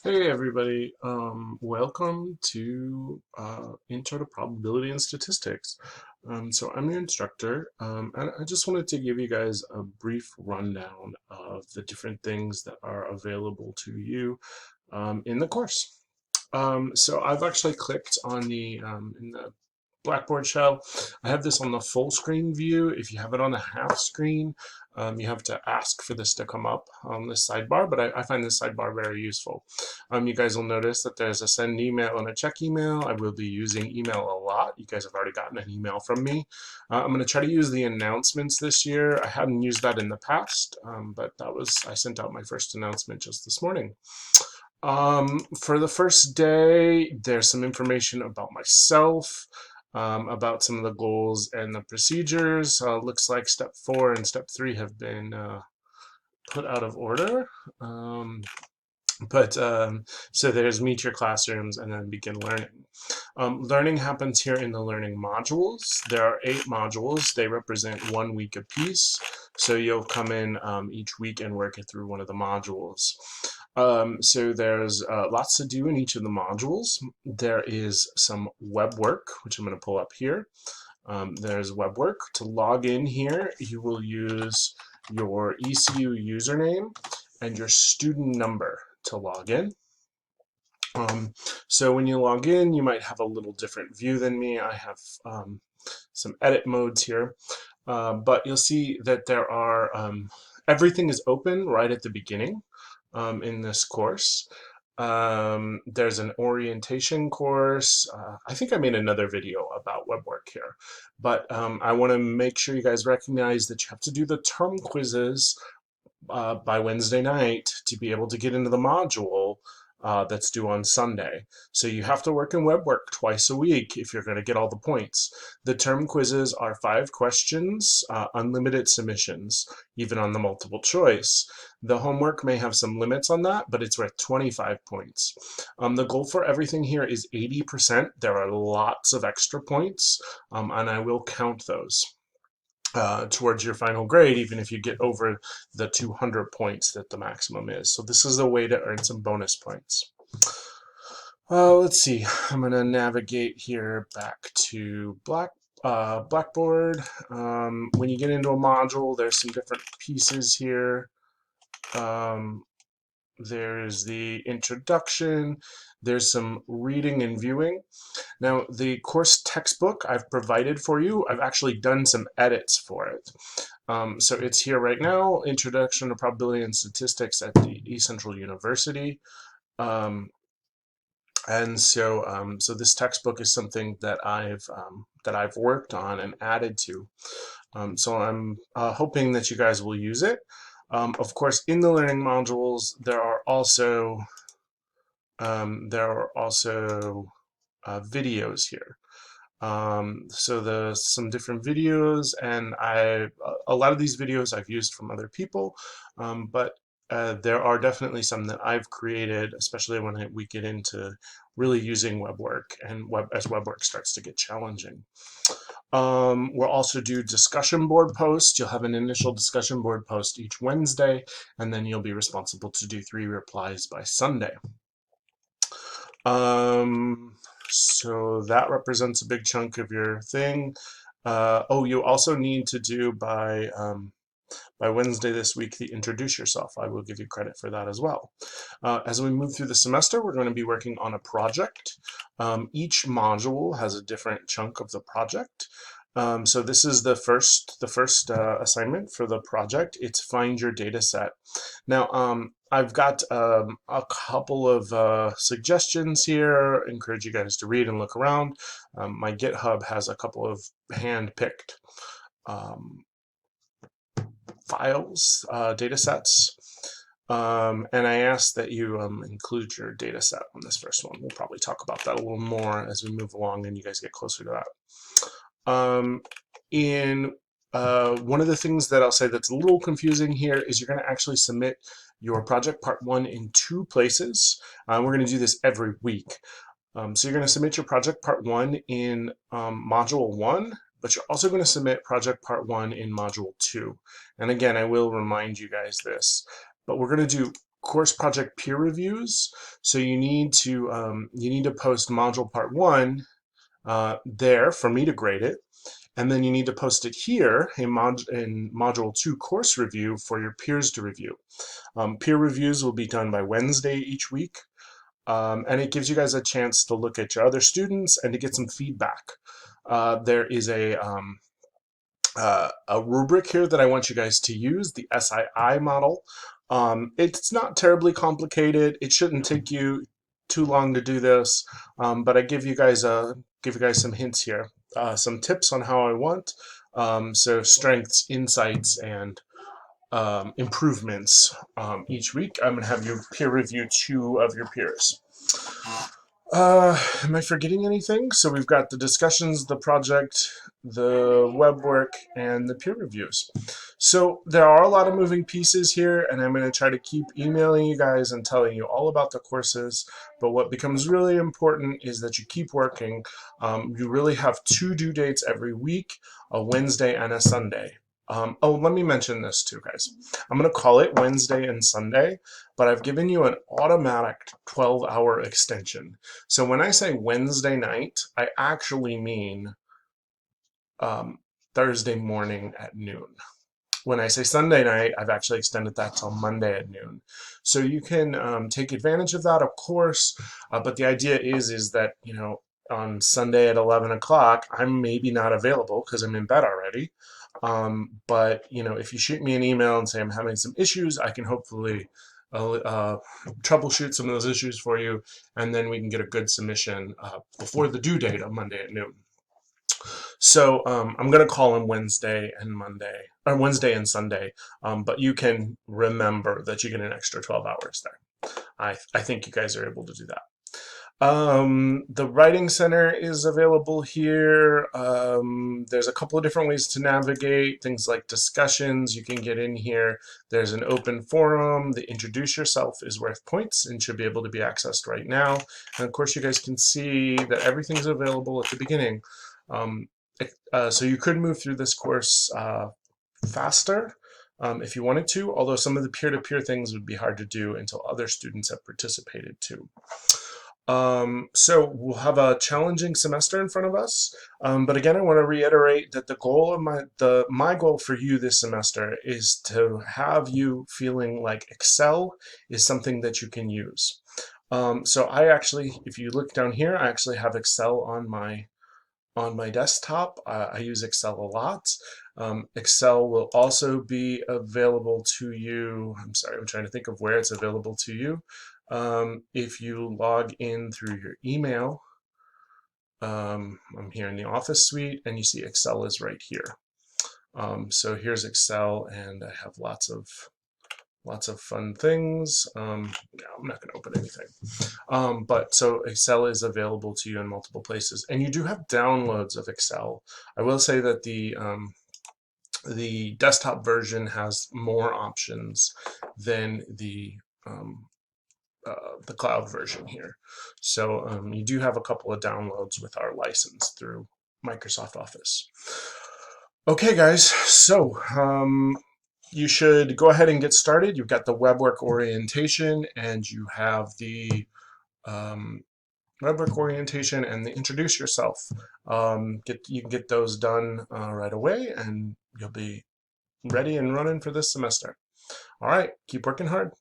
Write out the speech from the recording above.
Hey everybody, welcome to Intro to Probability and Statistics. So I'm your instructor, and I just wanted to give you guys a brief rundown of the different things that are available to you in the course. So I've actually clicked on in the Blackboard shell. I have this on the full screen view. If you have it on the half screen, you have to ask for this to come up on this sidebar, but I find this sidebar very useful. You guys will notice that there's a send email and a check email. I will be using email a lot. You guys have already gotten an email from me. I'm going to try to use the announcements this year. I hadn't used that in the past, but I sent out my first announcement just this morning. For the first day, there's some information about myself, about some of the goals and the procedures. Looks like step 4 and step 3 have been put out of order. Um, but so there's meet your classrooms and then begin learning. Learning happens here in the learning modules. There are 8 modules. They represent 1 week apiece. So you'll come in each week and work it through one of the modules. So there's lots to do in each of the modules. There is some web work, which I'm going to pull up here. There's web work. To log in here, you will use your ECU username and your student number to log in. So when you log in, you might have a little different view than me. I have some edit modes here, but you'll see that there are everything is open right at the beginning in this course. There's an orientation course. I think I made another video about web work here, but I want to make sure you guys recognize that you have to do the term quizzes by Wednesday night to be able to get into the module that's due on Sunday. So you have to work in web work twice a week if you're going to get all the points. The term quizzes are 5 questions, unlimited submissions, even on the multiple choice. The homework may have some limits on that, but it's worth 25 points. The goal for everything here is 80%. There are lots of extra points, and I will count those. Towards your final grade, even if you get over the 200 points that the maximum is. So this is a way to earn some bonus points. Let's see, I'm going to navigate here back to Blackboard. When you get into a module, there's some different pieces here. There's the introduction, there's some reading and viewing. Now, the course textbook I've provided for you, I've actually done some edits for it. So it's here right now, Introduction to Probability and Statistics at the East Central University. So this textbook is something that I've worked on and added to. So I'm hoping that you guys will use it. Of course, in the learning modules, there are also videos here. So there's some different videos, and a lot of these videos I've used from other people, but there are definitely some that I've created, especially when we get into really using web work and as web work starts to get challenging. We'll also do discussion board posts. You'll have an initial discussion board post each Wednesday, and then you'll be responsible to do 3 replies by Sunday. So that represents a big chunk of your thing. You also need to do by Wednesday this week the introduce yourself. I will give you credit for that as well. As we move through the semester, we're going to be working on a project. Each module has a different chunk of the project. So this is the first assignment for the project. It's find your data set. Now, I've got a couple of suggestions here. I encourage you guys to read and look around. My GitHub has a couple of hand-picked files, data sets. And I ask that you include your data set on this first one. We'll probably talk about that a little more as we move along and you guys get closer to that. One of the things that I'll say that's a little confusing here is you're going to actually submit your project part 1 in 2 places. We're going to do this every week. So you're going to submit your project part 1 in module 1, but you're also going to submit project part 1 in module 2. And again, I will remind you guys this, but we're going to do course project peer reviews. So you need to post module part 1 there for me to grade it, and then you need to post it here in module 2 course review for your peers to review. Peer reviews will be done by Wednesday each week, and it gives you guys a chance to look at your other students and to get some feedback. There is a rubric here that I want you guys to use, the SII model. It's not terribly complicated. It shouldn't take you too long to do this, but I give you guys some hints here, some tips on how I want. So strengths, insights, and improvements each week. I'm going to have you peer review 2 of your peers. Am I forgetting anything? So we've got the discussions, the project, the web work, and the peer reviews. So there are a lot of moving pieces here, and I'm going to try to keep emailing you guys and telling you all about the courses. But what becomes really important is that you keep working. You really have 2 due dates every week, a Wednesday and a Sunday. Oh, let me mention this too, guys. I'm going to call it Wednesday and Sunday, but I've given you an automatic 12-hour extension. So when I say Wednesday night, I actually mean Thursday morning at noon. When I say Sunday night, I've actually extended that till Monday at noon. So you can take advantage of that, of course, but the idea is that, you know, on Sunday at 11 o'clock, I'm maybe not available because I'm in bed already. But, you know, if you shoot me an email and say I'm having some issues, I can hopefully troubleshoot some of those issues for you, and then we can get a good submission before the due date on Monday at noon. So I'm going to call them Wednesday and Monday, or Wednesday and Sunday, but you can remember that you get an extra 12 hours there. I think you guys are able to do that. The Writing Center is available here. There's a couple of different ways to navigate, things like discussions. You can get in here. There's an open forum. The Introduce Yourself is worth points and should be able to be accessed right now. And of course, you guys can see that everything's available at the beginning. So you could move through this course faster if you wanted to, although some of the peer-to-peer things would be hard to do until other students have participated too. So we'll have a challenging semester in front of us, but again, I want to reiterate that the goal of my goal for you this semester is to have you feeling like Excel is something that you can use. So I actually, if you look down here, I actually have Excel on my desktop. I use Excel a lot. Excel will also be available to you. I'm sorry, I'm trying to think of where it's available to you. If you log in through your email, I'm here in the Office suite, and you see Excel is right here. So here's Excel, and I have lots of fun things. No, I'm not going to open anything. But so Excel is available to you in multiple places, and you do have downloads of Excel. I will say that the desktop version has more options than the cloud version here. So you do have a couple of downloads with our license through Microsoft Office. Okay, guys, so you should go ahead and get started. You've got the web work orientation, and you have the web work orientation and the Introduce Yourself. You can get those done right away, and you'll be ready and running for this semester. All right, keep working hard.